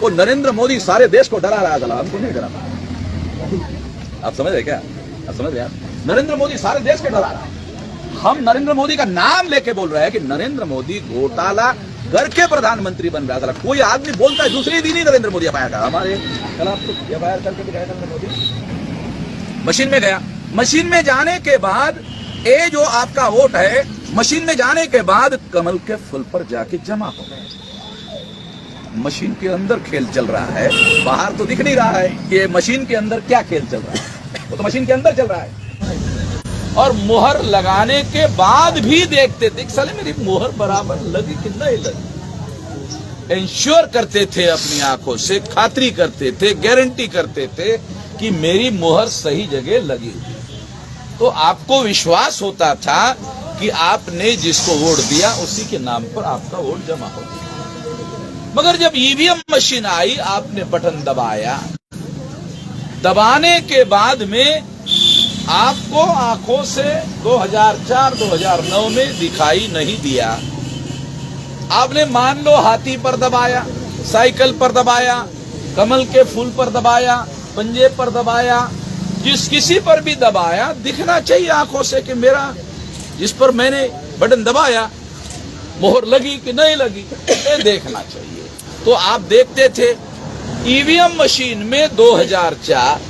वो नरेंद्र मोदी सारे देश को डरा रहा है, हमको नहीं डरा रहा। आप समझ रहे क्या? आप समझ रहे? नरेंद्र मोदी सारे देश को डरा रहा है। हम नरेंद्र मोदी का नाम लेके बोल रहे हैं कि नरेंद्र मोदी घोटाला करके प्रधानमंत्री बन रहा था। कोई आदमी बोलता है दूसरे दिन ही नरेंद्र मोदी एफआईआर का, हमारे खिलाफ तो एफआईआर करके दिखाया नरेंद्र मोदी। मशीन में गया, मशीन में जाने के बाद ये जो आपका वोट है, मशीन में जाने के बाद कमल के फूल पर जाके जमा हो गए। मशीन के अंदर खेल चल रहा है, बाहर तो दिख नहीं रहा है कि मशीन के अंदर क्या खेल चल रहा है, वो तो मशीन के अंदर चल रहा है। और मोहर लगाने के बाद भी देखते थे साले मेरी मोहर बराबर लगी कि नहीं लगी। इंश्योर करते थे, अपनी आंखों से खातरी करते थे, गारंटी करते थे कि मेरी मोहर सही जगह लगी। तो आपको विश्वास होता था कि आपने जिसको वोट दिया उसी के नाम पर आपका वोट जमा हो गया। मगर जब ईवीएम मशीन आई, आपने बटन दबाया, दबाने के बाद में आपको आंखों से 2004-2009 में दिखाई नहीं दिया। आपने मान लो हाथी पर दबाया, साइकिल पर दबाया, कमल के फूल पर दबाया, पंजे पर दबाया, किसी पर भी दबाया, दिखना चाहिए आंखों से कि मेरा जिस पर मैंने बटन दबाया मोहर लगी कि नहीं लगी, ये देखना चाहिए। तो आप देखते थे ईवीएम मशीन में 2004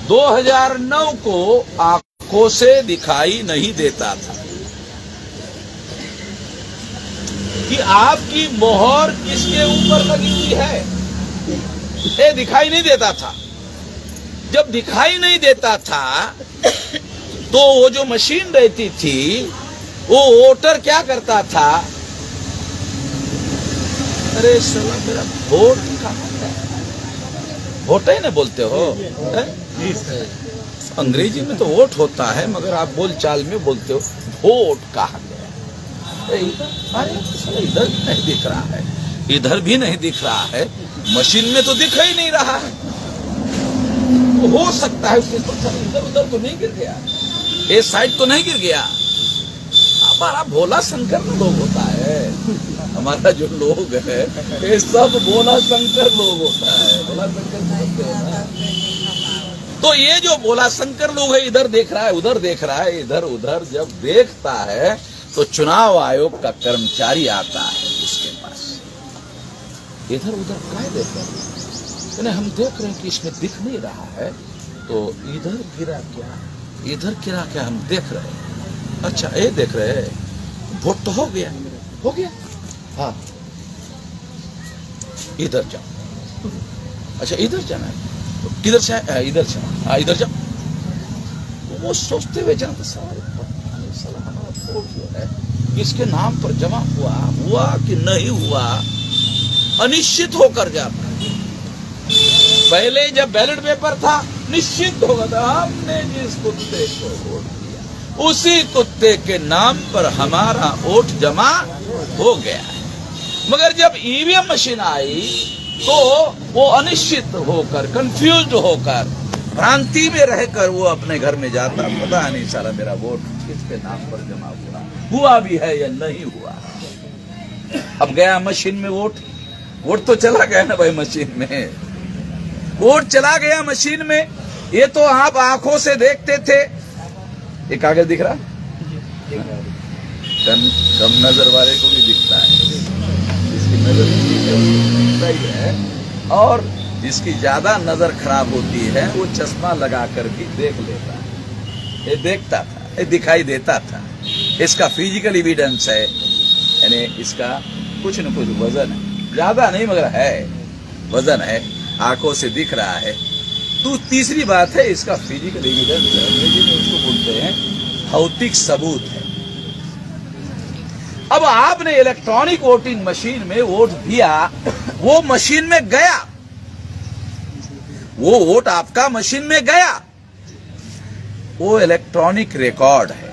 2009 को आंखों से दिखाई नहीं देता था कि आपकी मोहर किसके ऊपर लगी हुई है, ये दिखाई नहीं देता था। जब दिखाई नहीं देता था तो वो जो मशीन रहती थी, वो वोटर क्या करता था, अरे साला मेरा वोट कहाँ है, वोट ही ना बोलते हो, अंग्रेजी में तो वोट होता है, मगर आप बोलचाल में बोलते हो वोट कहाँ गया। इधर भी नहीं दिख रहा है, इधर भी नहीं दिख रहा है, मशीन में तो दिख ही नहीं रहा है। तो हो सकता है उसके इधर उधर तो नहीं गिर गया, ये साइड तो नहीं गिर गया। हमारा भोला शंकर लोग होता है, हमारा जो लोग है ये सब भोला शंकर लोग होता है, भोला शंकर बोलते हैं ना। तो ये जो भोला शंकर लोग है, इधर देख रहा है, उधर देख रहा है, इधर उधर जब देखता है तो चुनाव आयोग का कर्मचारी आता है उसके पास, इधर उधर क्या देख रहे हैं, हम देख रहे हैं कि इसमें दिख नहीं रहा है, तो इधर गिरा क्या, इधर गिरा क्या, हम देख रहे हैं। अच्छा ये देख रहे हैं, वोट तो हो गया, हो गया, हाँ इधर जाओ, अच्छा इधर जाना है, किधर से आए, इधर से, हाँ इधर जाओ। वो सोचते हुए जानते साला हमारा वोट जो है किसके नाम पर जमा हुआ कि नहीं हुआ, अनिश्चित होकर जाता। पहले जब बैलेट पेपर था निश्चित होगा था, हमने जिस कुत्ते को वोट दिया उसी कुत्ते के नाम पर हमारा वोट जमा हो गया है। मगर जब ईवीएम मशीन आई तो वो अनिश्चित होकर, कंफ्यूज्ड होकर, भ्रांति में रहकर वो अपने घर में जाता, पता नहीं साला मेरा वोट किसके नाम पर जमा हुआ भी है या नहीं हुआ। अब गया मशीन में वोट तो चला गया ना भाई, मशीन में वोट चला गया मशीन में। ये तो आप आंखों से देखते थे, ये कागज दिख रहा, कम नजर वाले को भी दिखता है, जिसकी नजर सही है और जिसकी ज्यादा नजर खराब होती है वो चश्मा लगाकर भी देख लेता है। ये देखता था, ये दिखाई देता था, इसका फिजिकल एविडेंस है, यानी इसका कुछ न कुछ वजन है, ज्यादा नहीं मगर है, वजन है, आंखों से दिख रहा है। तो तीसरी बात है इसका फिजिकल एविडेंस है, अंग्रेजी में उसको बोलते हैं भौतिक सबूत है। अब आपने इलेक्ट्रॉनिक वोटिंग मशीन में वोट दिया, वो मशीन में गया, वो वोट आपका मशीन में गया, वो इलेक्ट्रॉनिक रिकॉर्ड है,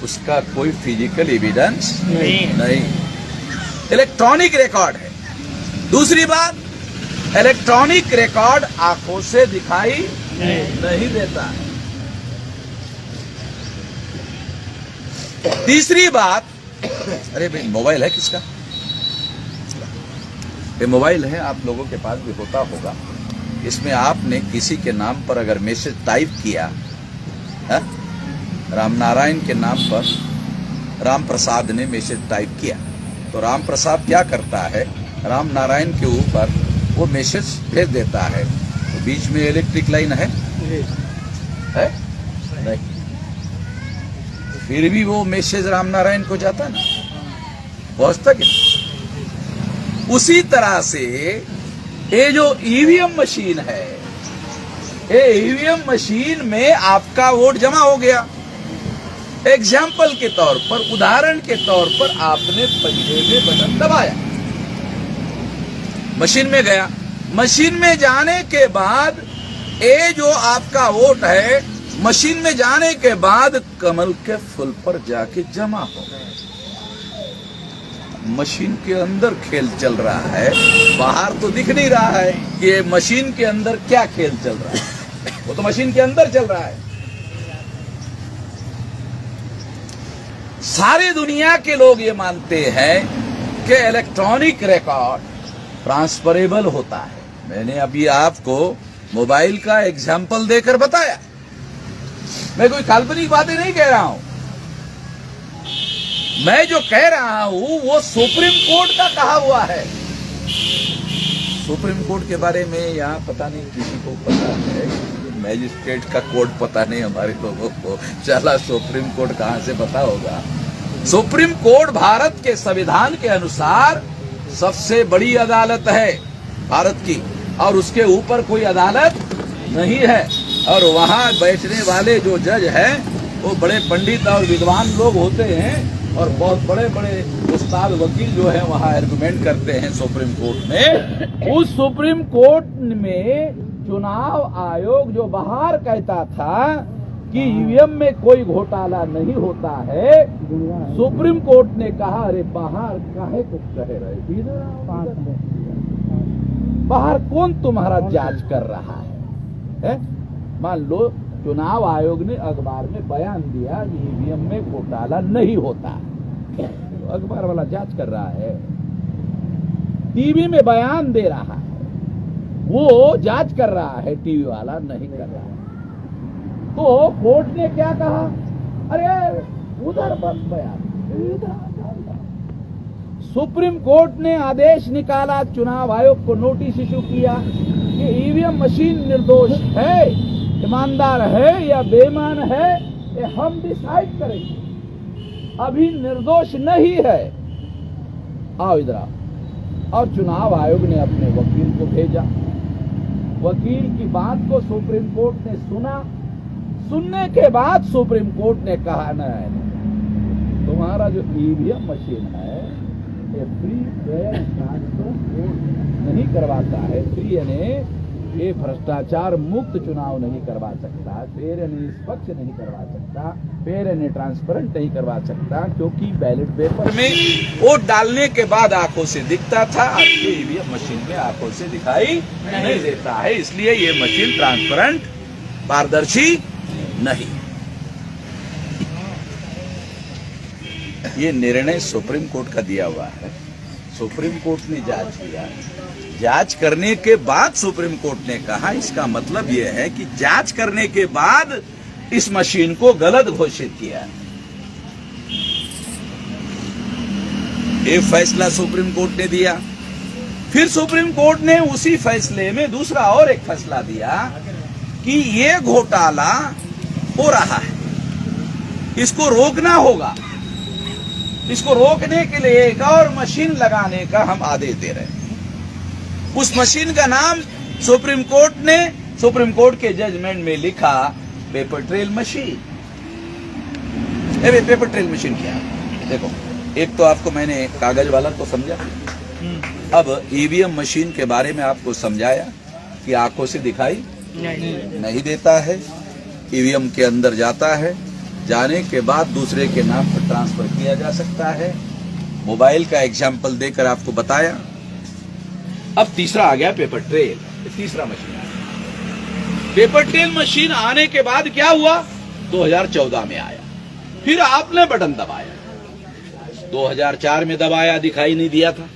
उसका कोई फिजिकल एविडेंस नहीं, इलेक्ट्रॉनिक रिकॉर्ड है। दूसरी बात, इलेक्ट्रॉनिक रिकॉर्ड आंखों से दिखाई नहीं देता है। तीसरी बात, अरे भाई मोबाइल है किसका, ये मोबाइल है, आप लोगों के पास भी होता होगा। इसमें आपने किसी के नाम पर अगर मैसेज टाइप किया है, रामनारायण के नाम पर राम प्रसाद ने मैसेज टाइप किया, तो राम प्रसाद क्या करता है, राम नारायण के ऊपर वो मैसेज भेज देता है। तो बीच में इलेक्ट्रिक लाइन है? नहीं, फिर भी वो मैसेज राम नारायण को जाता ना, पहुंचता कि उसी तरह से ये जो ईवीएम मशीन है, ये ईवीएम मशीन में आपका वोट जमा हो गया। एग्जाम्पल के तौर पर, उदाहरण के तौर पर, आपने पहिए में बटन दबाया, मशीन में गया। मशीन में जाने के बाद ये जो आपका वोट है, मशीन में जाने के बाद कमल के फूल पर जाके जमा हो गया। मशीन के अंदर खेल चल रहा है, बाहर तो दिख नहीं रहा है कि मशीन के अंदर क्या खेल चल रहा है, वो तो मशीन के अंदर चल रहा है। सारी दुनिया के लोग ये मानते हैं कि इलेक्ट्रॉनिक रिकॉर्ड ट्रांसफरेबल होता है। मैंने अभी आपको मोबाइल का एग्जाम्पल देकर बताया, मैं कोई काल्पनिक बातें नहीं कह रहा हूं। मैं जो कह रहा हूं वो सुप्रीम कोर्ट का कहा हुआ है। सुप्रीम कोर्ट के बारे में यहाँ पता नहीं किसी को पता है, मैजिस्ट्रेट का कोर्ट पता नहीं हमारे लोगों को, चला सुप्रीम कोर्ट कहां से पता होगा। सुप्रीम कोर्ट भारत के संविधान के अनुसार सबसे बड़ी अदालत है भारत की, और उसके ऊपर कोई अदालत नहीं है। और वहां बैठने वाले जो जज हैं वो बड़े पंडित और विद्वान लोग होते हैं, और बहुत बड़े बड़े उस्ताद वकील जो है वहां आर्गुमेंट करते हैं सुप्रीम कोर्ट में। उस सुप्रीम कोर्ट में चुनाव आयोग जो बाहर कहता था कि ईवीएम में कोई घोटाला नहीं होता है, सुप्रीम कोर्ट ने कहा अरे बाहर काहे को कह रहे, बाहर कौन तुम्हारा जांच कर रहा है? मान लो चुनाव आयोग ने अखबार में बयान दिया कि ईवीएम में घोटाला नहीं होता, तो अखबार वाला जांच कर रहा है, टीवी में बयान दे रहा है, वो जांच कर रहा है, टीवी वाला नहीं कर रहा है। तो कोर्ट ने क्या कहा, अरे उधर बस बयान, सुप्रीम कोर्ट ने आदेश निकाला, चुनाव आयोग को नोटिस इशू किया कि ईवीएम मशीन निर्दोष है, ईमानदार है या बेईमान है, ये हम डिसाइड करेंगे, अभी निर्दोष नहीं है, आओ इधर आओ। और चुनाव आयोग ने अपने वकील को भेजा, वकील की बात को सुप्रीम कोर्ट ने सुना, सुनने के बाद सुप्रीम कोर्ट ने कहा नहीं, तुम्हारा जो ईवीएम मशीन है ये फ्री फेयर ट्रांसपेरेंट नहीं करवाता है, फ्री यानी ये भ्रष्टाचार मुक्त चुनाव नहीं करवा सकता, फेयर यानी निष्पक्ष नहीं करवा सकता, फेयर यानी ट्रांसपेरेंट नहीं करवा सकता, क्योंकि बैलेट पेपर में वोट डालने के बाद आंखों से दिखता था, आपके ईवीएम मशीन में आंखों से दिखाई नहीं देता है, इसलिए ये मशीन ट्रांसपेरेंट पारदर्शी नहीं। ये निर्णय सुप्रीम कोर्ट का दिया हुआ है, सुप्रीम कोर्ट ने जांच किया, जांच करने के बाद सुप्रीम कोर्ट ने कहा, इसका मतलब यह है कि जांच करने के बाद इस मशीन को गलत घोषित किया। ये फैसला सुप्रीम कोर्ट ने दिया। फिर सुप्रीम कोर्ट ने उसी फैसले में दूसरा और एक फैसला दिया कि ये घोटाला हो रहा है, इसको रोकना होगा, इसको रोकने के लिए एक और मशीन लगाने का हम आदेश दे रहे हैं। उस मशीन का नाम सुप्रीम कोर्ट के जजमेंट में लिखा paper trail machine. Paper trail machine क्या है? देखो, एक तो आपको मैंने कागज वाला तो समझा, अब ईवीएम मशीन के बारे में आपको समझाया कि आंखों से दिखाई नहीं देता है, ईवीएम के अंदर जाता है, जाने के बाद दूसरे के नाम पर ट्रांसफर किया जा सकता है। मोबाइल का एग्जाम्पल देकर आपको बताया। अब तीसरा आ गया पेपर ट्रेल, तीसरा मशीन। पेपर ट्रेल मशीन आने के बाद क्या हुआ? 2014 में आया, फिर आपने बटन दबाया, 2004 में दबाया, दिखाई नहीं दिया था,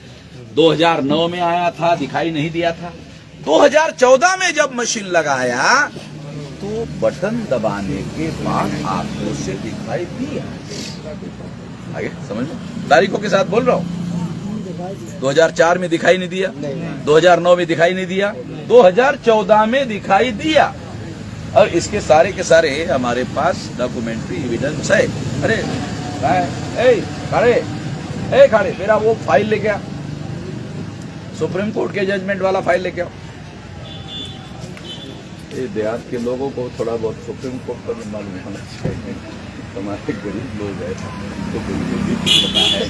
2009 में आया था, दिखाई नहीं दिया था। 2014 में जब मशीन लगाया तो बटन दबाने के बाद आंखों से दिखाई दिया। आगे समझ लो, तारीखों के साथ बोल रहा हूं। 2004 में दिखाई नहीं दिया, 2009 में दिखाई नहीं दिया, 2014 में दिखाई दिया। और इसके सारे के सारे हमारे पास डॉक्यूमेंट्री एविडेंस है। अरे खड़े मेरा वो फाइल लेके आ, सुप्रीम कोर्ट के जजमेंट वाला फाइल लेके आओ। ये देहात के लोगों को थोड़ा बहुत सुप्रीम कोर्ट का भी मालूम होना चाहिए। हमारे गरीब लोग हैं तो बिल्कुल भी पता है।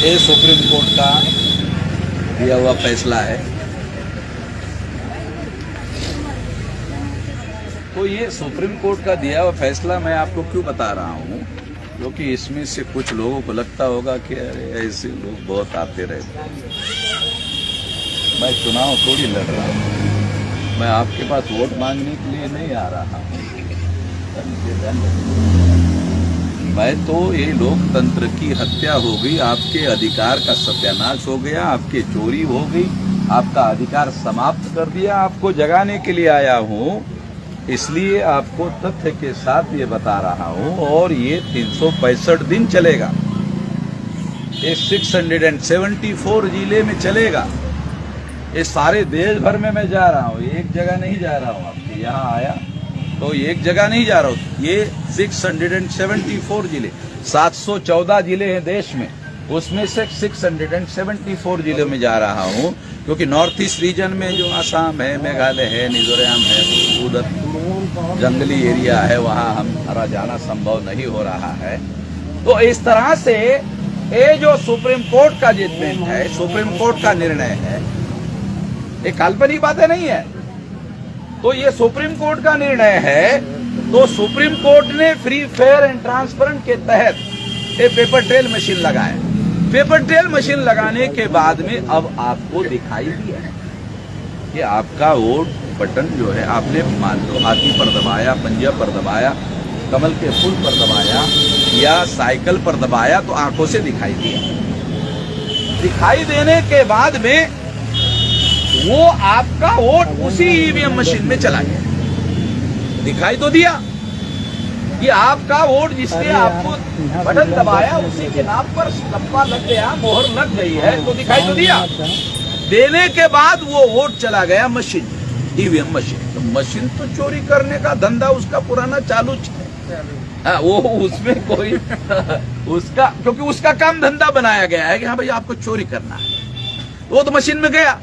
ये सुप्रीम कोर्ट का दिया हुआ फैसला है। तो ये सुप्रीम कोर्ट का दिया हुआ फैसला मैं आपको क्यों बता रहा हूँ, क्योंकि इसमें से कुछ लोगों को लगता होगा कि अरे ऐसे लोग बहुत आते रहते हैं। मैं चुनाव थोड़ी लड़ रहा हूँ, मैं आपके पास वोट मांगने के लिए नहीं आ रहा हूँ। मैं तो ये लोकतंत्र की हत्या हो गई, आपके अधिकार का सत्यानाश हो गया, आपके चोरी हो गई, आपका अधिकार समाप्त कर दिया। आपको जगाने के लिए आया हूँ, इसलिए आपको तथ्य के साथ ये बता रहा हूँ। और ये 365 दिन चलेगा, ये 674 जिले में चलेगा। ये सारे देश भर में मैं जा रहा हूँ, एक जगह नहीं जा रहा हूँ। आपके यहाँ आया तो एक जगह नहीं जा रहा हूँ, ये 674 जिले, 714 जिले हैं देश में, उसमें से 674 जिलों में जा रहा हूँ। क्योंकि नॉर्थ ईस्ट रीजन में जो आसाम है, मेघालय है, मिजोरम है, उधर जंगली एरिया है, वहाँ हमारा जाना संभव नहीं हो रहा है। तो इस तरह से ये जो सुप्रीम कोर्ट का जजमेंट है, सुप्रीम कोर्ट का निर्णय है, ये काल्पनिक बातें नहीं है। तो ये सुप्रीम कोर्ट का निर्णय है। तो सुप्रीम कोर्ट ने फ्री फेयर एंड ट्रांसपेरेंट के तहत ये पेपर ट्रेल मशीन लगाया। पेपर ट्रेल मशीन लगाने के बाद में अब आपको दिखाई दिया कि आपका वोट बटन जो है, आपने मान लो हाथी पर दबाया, पंजा पर दबाया, कमल के फूल पर दबाया या साइकिल पर दबाया तो आंखों से दिखाई दिया। दिखाई देने के बाद में वो आपका वोट उसी ईवीएम मशीन में चला गया। दिखाई तो दिया कि आपका वोट जिसने आपको बटन दबाया उसी के नाम पर टप्पा लग गया, मोहर लग गई है, तो दिखाई तो दिया। देने के बाद वो वोट चला गया मशीन, ईवीएम मशीन। तो मशीन तो चोरी करने का धंधा उसका पुराना चालू है। वो उसमें कोई उसका, क्योंकि उसका काम धंधा बनाया गया है कि हाँ भाई आपको चोरी करना है। वो तो मशीन में गया।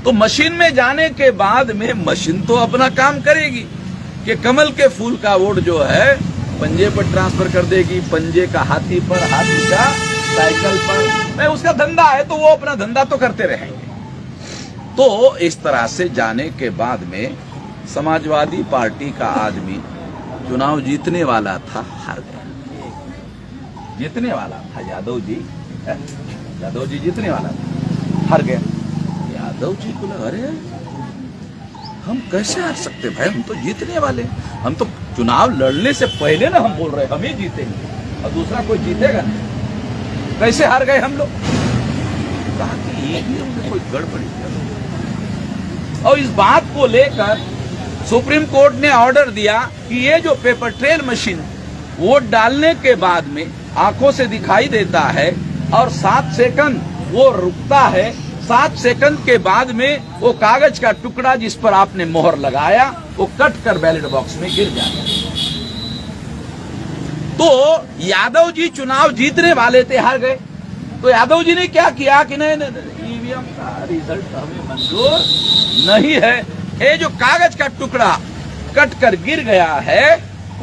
तो मशीन में जाने के बाद में मशीन तो अपना काम करेगी कि कमल के फूल का वोट जो है पंजे पर ट्रांसफर कर देगी, पंजे का हाथी पर, हाथी का साइकिल पर। मैं उसका धंधा है तो वो अपना धंधा तो करते रहेंगे। तो इस तरह से जाने के बाद में समाजवादी पार्टी का आदमी चुनाव जीतने वाला था, हार गया। जीतने वाला था यादव जी, यादव जी जीतने वाला था, हार गया। यादव जी को लगा अरे हम कैसे हार सकते भाई, हम तो जीतने वाले, हम तो चुनाव लड़ने से पहले ना हम बोल रहे हम ही जीतेंगे और दूसरा कोई जीतेगा नहीं, कैसे हार गए हम लोग। कहा कि ये भी हमने कोई गड़बड़ी किया। और इस बात को लेकर सुप्रीम कोर्ट ने ऑर्डर दिया कि ये जो पेपर ट्रेल मशीन वोट डालने के बाद में आंखों से दिखाई देता है और 7 सेकंड वो रुकता है, 7 सेकंड के बाद में वो कागज का टुकड़ा जिस पर आपने मोहर लगाया वो कट कर बैलेट बॉक्स में गिर जाता है। तो यादव जी चुनाव जीतने वाले थे, हार गए। तो यादव जी ने क्या किया कि नहीं ईवीएम का रिजल्ट हमें मंजूर नहीं है, ये जो कागज का टुकड़ा कट कर गिर गया है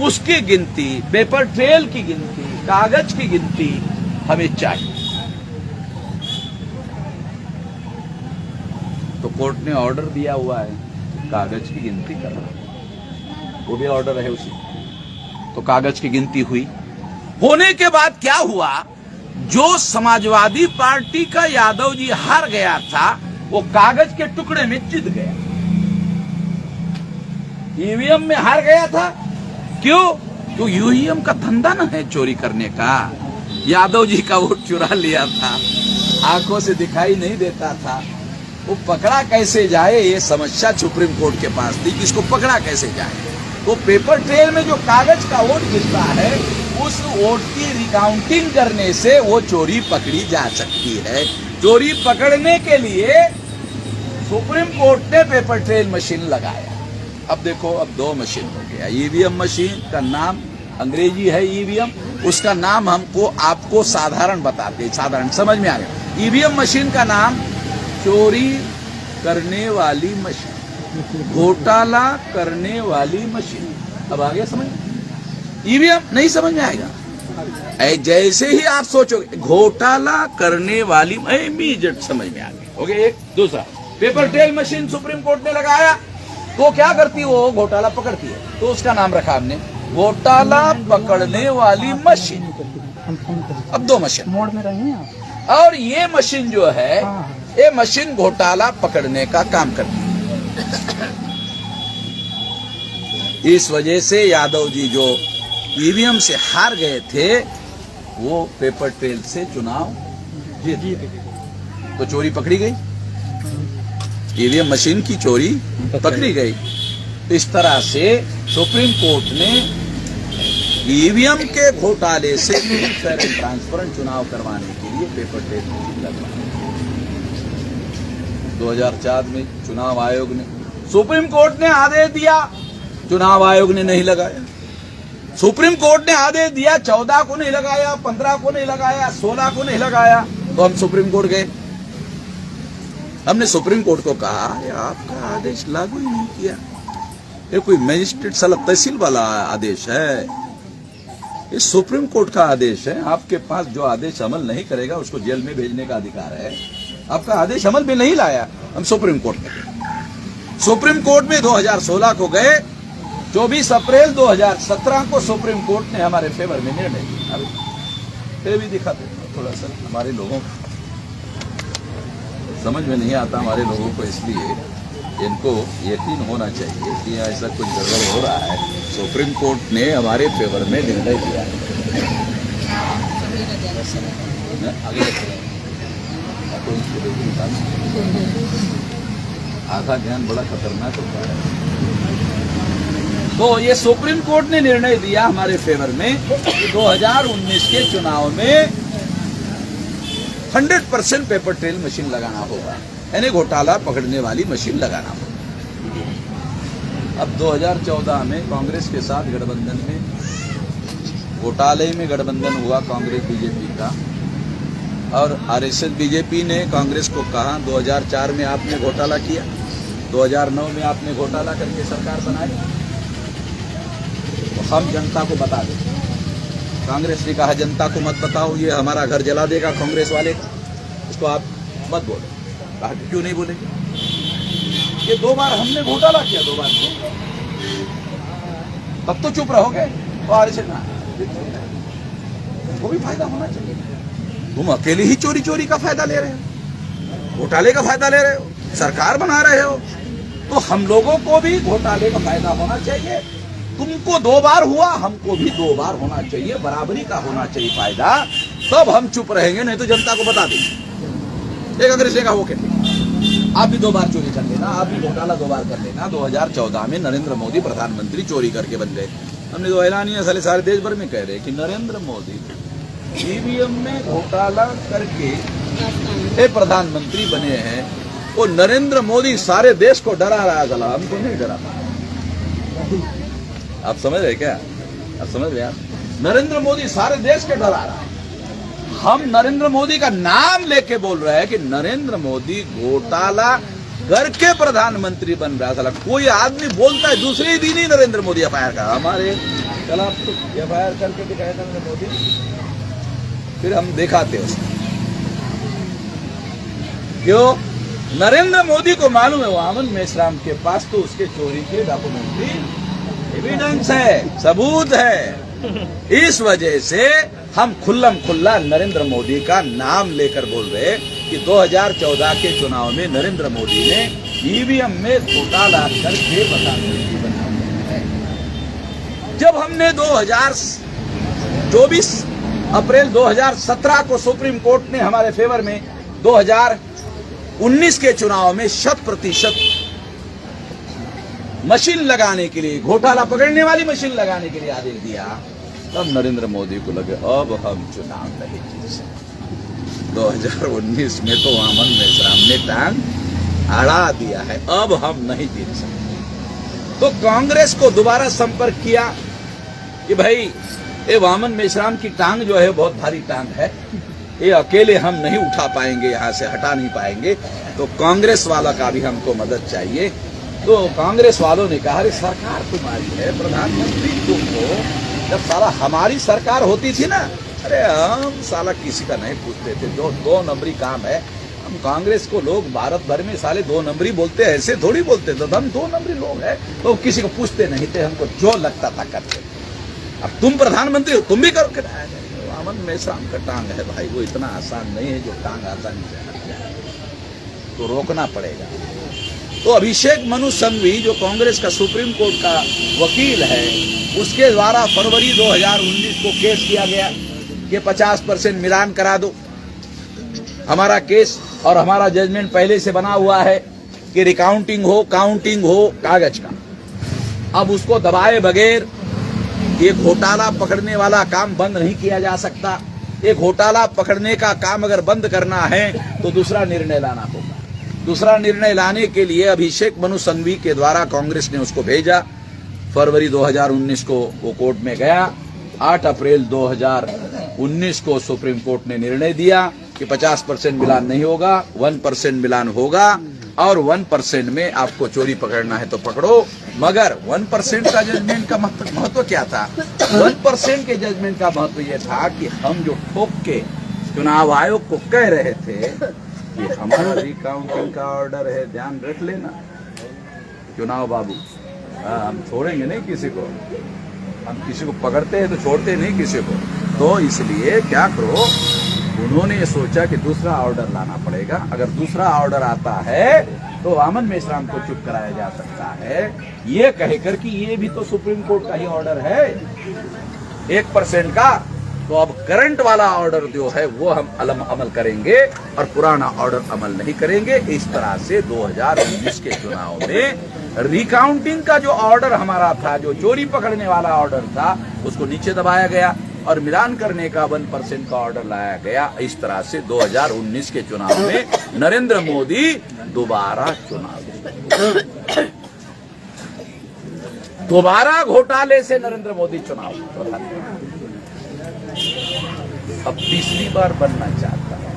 उसकी गिनती, पेपर ट्रेल की गिनती, कागज की गिनती हमें चाहिए। तो कोर्ट ने ऑर्डर दिया हुआ है कागज की गिनती करना, वो भी ऑर्डर है उसी। तो कागज की गिनती हुई, होने के बाद क्या हुआ, जो समाजवादी पार्टी का यादव जी हार गया था वो कागज के टुकड़े में जीत गया, ईवीएम में हार गया था। क्यों? तो ईवीएम का धंधा ना है चोरी करने का। यादव जी का वोट चुरा लिया था, आंखों से दिखाई नहीं देता था, वो पकड़ा कैसे जाए ये समस्या सुप्रीम कोर्ट के पास थी कि इसको पकड़ा कैसे जाए। तो पेपर ट्रेल में जो कागज का वोट गिरता है उस वोट की रिकाउंटिंग करने से वो चोरी पकड़ी जा सकती है। चोरी पकड़ने के लिए सुप्रीम कोर्ट ने पेपर ट्रेल मशीन लगाया। अब देखो, अब दो मशीन हो गया। ईवीएम मशीन का नाम अंग्रेजी है ईवीएम, उसका नाम हमको आपको साधारण बताते हैं, साधारण समझ में आ गया। ईवीएम मशीन का नाम चोरी करने वाली मशीन, घोटाला करने वाली मशीन। अब आ गया समझ? ईवीएम नहीं समझ में आएगा, जैसे ही आप सोचोगे घोटाला करने वाली, इमीडिएट समझ में आ गया। हो गया एक। दूसरा, paper trail machine supreme court ने लगाया तो क्या करती है वो? घोटाला पकड़ती है, तो उसका नाम रखा हमने घोटाला पकड़ने वाली मशीन। अब दो मशीन मोड में रहेंगे आप। और ये मशीन जो है, ये मशीन घोटाला पकड़ने का काम करती है। इस वजह से यादव जी जो ईवीएम से हार गए थे वो पेपर ट्रेल से चुनाव जीत गए। तो चोरी पकड़ी गई, ईवीएम मशीन की चोरी पकड़ी गई। इस तरह से सुप्रीम कोर्ट ने ईवीएम के घोटाले से फेयर एंड ट्रांसपेरेंट चुनाव करवाने के लिए पेपर ट्रेल मशीन लगवाई। 2004 में चुनाव आयोग ने, सुप्रीम कोर्ट ने आदेश दिया, चुनाव आयोग ने नहीं लगाया। सुप्रीम कोर्ट ने आदेश दिया, 14 को नहीं लगाया, 15 को नहीं लगाया, 16 को नहीं लगाया, तो हम सुप्रीम कोर्ट गए। हमने सुप्रीम कोर्ट को कहा आपका आदेश लागू ही नहीं किया, ये कोई मजिस्ट्रेट साला तहसील वाला आदेश है, ये सुप्रीम कोर्ट का आदेश है। आपके पास जो आदेश अमल नहीं करेगा उसको जेल में भेजने का अधिकार है। आपका आदेश अमल में नहीं लाया, हम सुप्रीम कोर्ट में गए। सुप्रीम कोर्ट में 2016 को गए, 24 अप्रैल 2017 को सुप्रीम कोर्ट ने हमारे फेवर में निर्णय दिया। फिर भी दिखाते थोड़ा सा हमारे लोगों को समझ में नहीं आता, हमारे लोगों को, इसलिए इनको यकीन होना चाहिए कि ऐसा कुछ गड़बड़ हो रहा है। सुप्रीम कोर्ट ने हमारे फेवर में निर्णय दिया है। आधा ज्ञान बड़ा खतरनाक होता है। तो ये सुप्रीम कोर्ट ने निर्णय दिया हमारे फेवर में कि 2019 के चुनाव में 100% पेपर ट्रेल मशीन लगाना होगा, यानी घोटाला पकड़ने वाली मशीन लगाना होगा। अब 2014 में कांग्रेस के साथ गठबंधन में घोटाले में गठबंधन हुआ कांग्रेस बीजेपी का, और आरएसएस बीजेपी ने कांग्रेस को कहा 2004 में आपने घोटाला किया, 2009 में आपने घोटाला करके सरकार बनाई, तो हम जनता को बता दें। कांग्रेस ने कहा जनता को मत बताओ, ये हमारा घर जला देगा कांग्रेस वाले का, इसको आप मत बोलो। कहा क्यों नहीं बोलेंगे? ये 2 बार हमने घोटाला किया, 2 बार तब तो चुप रहोगे? तो आरएसएस ना, वो भी फायदा होना चाहिए। तुम अकेले ही चोरी चोरी का फायदा ले रहे हो, घोटाले का फायदा ले रहे हो, सरकार बना रहे हो, तो हम लोगों को भी घोटाले का फायदा होना चाहिए। तुमको 2 बार हुआ, हमको भी 2 बार होना चाहिए, बराबरी का होना चाहिए फायदा, तब हम चुप रहेंगे, नहीं तो जनता को बता देंगे। एक कांग्रेस का वो कहते आप भी 2 बार चोरी कर लेना, आप भी घोटाला 2 बार कर लेना। 2014 में नरेंद्र मोदी प्रधानमंत्री चोरी करके बन गए। हमने तो ऐलानिया सारे देश भर में कह रहे कि नरेंद्र मोदी ईवीएम में घोटाला करके प्रधानमंत्री बने हैं। वो नरेंद्र मोदी सारे देश को डरा रहा है, साला हमको नहीं डरा। आप समझ रहे क्या? आप समझ रहे? नरेंद्र मोदी सारे देश के डरा रहा है। हम नरेंद्र मोदी का नाम लेके बोल रहे हैं कि नरेंद्र मोदी घोटाला करके प्रधानमंत्री बन रहा है। साला कोई आदमी बोलता है दूसरे ही दिन ही नरेंद्र मोदी एफआईआर का, हमारे कल आप तो एफआईआर करके दिखाया नरेंद्र मोदी, फिर हम दिखाते उसको। क्यों? नरेंद्र मोदी को मालूम है वो आनंद मेश्राम के पास तो उसके चोरी के डॉक्यूमेंट्री एविडेंस है, सबूत है। इस वजह से हम खुल्लम खुल्ला नरेंद्र मोदी का नाम लेकर बोल रहे कि 2014 के चुनाव में नरेंद्र मोदी ने ईवीएम में घोटाला करके प्रधानमंत्री बना है। जब हमने 24 अप्रैल 2017 को सुप्रीम कोर्ट ने हमारे फेवर में 2019 के चुनाव में 100% मशीन लगाने के लिए, घोटाला पकड़ने वाली मशीन लगाने के लिए आदेश दिया, तब नरेंद्र मोदी को लगे अब हम चुनाव नहीं जीत सकते। 2019 में तो वामन मेश्राम ने टांग अड़ा दिया है, अब हम नहीं जीत सकते। तो कांग्रेस को दोबारा संपर्क किया कि भाई ये वामन मेश्राम की टांग जो है बहुत भारी टांग है, ये अकेले हम नहीं उठा पाएंगे, यहां से हटा नहीं पाएंगे, तो कांग्रेस वाला का भी हमको मदद चाहिए। तो कांग्रेस वालों ने कहा अरे सरकार तुम्हारी है, प्रधानमंत्री तुम हो, जब साला हमारी सरकार होती थी ना, अरे हम साला किसी का नहीं पूछते थे, जो 2 नंबरी काम है। हम कांग्रेस को लोग भारत भर में साले 2 नंबरी बोलते, ऐसे थोड़ी बोलते थे, हम 2 नंबरी लोग हैं, तो किसी को पूछते नहीं थे, हमको जो लगता था करते। अब तुम प्रधानमंत्री हो, तुम भी करो। वामन मेश्राम का टांग है भाई, वो इतना आसान नहीं है जो टांग आसानी से हट जाए, तो रोकना पड़ेगा। तो अभिषेक मनु सिंघवी जो कांग्रेस का सुप्रीम कोर्ट का वकील है, उसके द्वारा फरवरी 2019 को केस किया गया कि 50% मिलान करा दो। हमारा केस और हमारा जजमेंट पहले से बना हुआ है कि रिकाउंटिंग हो, काउंटिंग हो कागज का। अब उसको दबाए बगैर ये घोटाला पकड़ने वाला काम बंद नहीं किया जा सकता। ये घोटाला पकड़ने का काम अगर बंद करना है तो दूसरा निर्णय लाना होगा। दूसरा निर्णय लाने के लिए अभिषेक मनु सिंघवी के द्वारा कांग्रेस ने उसको भेजा। फरवरी 2019 को वो कोर्ट में गया। 8 अप्रैल 2019 को सुप्रीम कोर्ट ने निर्णय दिया कि 50% मिलान नहीं होगा, 1% मिलान होगा, और 1% में आपको चोरी पकड़ना है तो पकड़ो। मगर 1% का जजमेंट का महत्व क्या था? 1% के जजमेंट का महत्व यह था कि हम जो ठोक के चुनाव आयोग को कह रहे थे कि हमारा रिकाउंटिंग का ऑर्डर है, ध्यान रख लेना चुनाव बाबू, हम छोड़ेंगे नहीं किसी को, हम किसी को पकड़ते हैं तो छोड़ते नहीं किसी को। तो इसलिए क्या करो, उन्होंने ये सोचा कि दूसरा ऑर्डर लाना पड़ेगा। अगर दूसरा ऑर्डर आता है तो वामन मेश्राम को चुप कराया जा सकता है, ये कहकर कि ये भी तो सुप्रीम कोर्ट का ही ऑर्डर है 1% का। तो अब करंट वाला ऑर्डर जो है वो हम अमल करेंगे और पुराना ऑर्डर अमल नहीं करेंगे। इस तरह से 2019 के चुनाव में रिकाउंटिंग का जो ऑर्डर हमारा था, जो चोरी पकड़ने वाला ऑर्डर था, उसको नीचे दबाया गया और मिलान करने का 1% का ऑर्डर लाया गया। इस तरह से 2019 के चुनाव में नरेंद्र मोदी दोबारा चुनाव, दोबारा घोटाले से नरेंद्र मोदी चुनाव प्रधानमंत्री, अब तीसरी बार बनना चाहता है।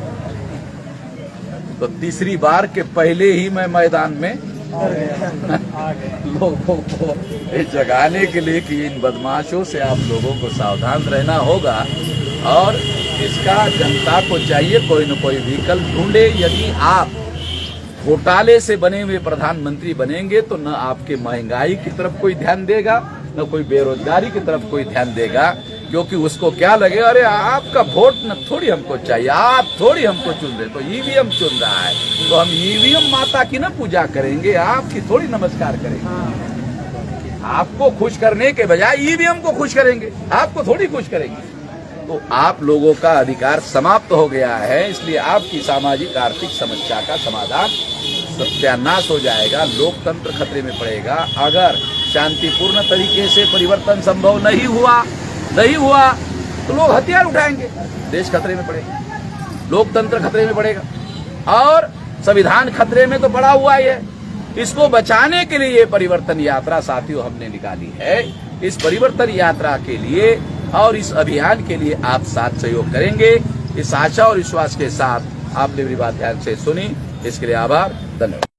तो तीसरी बार के पहले ही मैं मैदान में लोगों को जगाने के लिए कि इन बदमाशों से आप लोगों को सावधान रहना होगा और इसका जनता को चाहिए कोई न कोई विकल्प ढूंढे। यदि आप घोटाले से बने हुए प्रधानमंत्री बनेंगे तो न आपके महंगाई की तरफ कोई ध्यान देगा, न कोई बेरोजगारी की तरफ कोई ध्यान देगा, क्योंकि उसको क्या लगे अरे आपका वोट न थोड़ी हमको चाहिए, आप थोड़ी हमको चुन रहे, तो ईवीएम चुन रहा है तो हम ईवीएम माता की ना पूजा करेंगे, आपकी थोड़ी नमस्कार करेंगे। आपको खुश करने के बजाय ईवीएम को खुश करेंगे, आपको थोड़ी खुश करेंगे। तो आप लोगों का अधिकार समाप्त हो गया है, इसलिए आपकी सामाजिक आर्थिक समस्या का समाधान सत्यानाश हो जाएगा, लोकतंत्र खतरे में पड़ेगा। अगर शांतिपूर्ण तरीके से परिवर्तन संभव नहीं हुआ तो लोग हथियार उठाएंगे, देश खतरे में पड़ेगा, लोकतंत्र खतरे में पड़ेगा और संविधान खतरे में तो पड़ा हुआ है। इसको बचाने के लिए ये परिवर्तन यात्रा साथियों हमने निकाली है। इस परिवर्तन यात्रा के लिए और इस अभियान के लिए आप साथ सहयोग करेंगे, इस आशा और विश्वास के साथ आपने मेरी बात ध्यान से सुनी, इसके लिए आभार, धन्यवाद।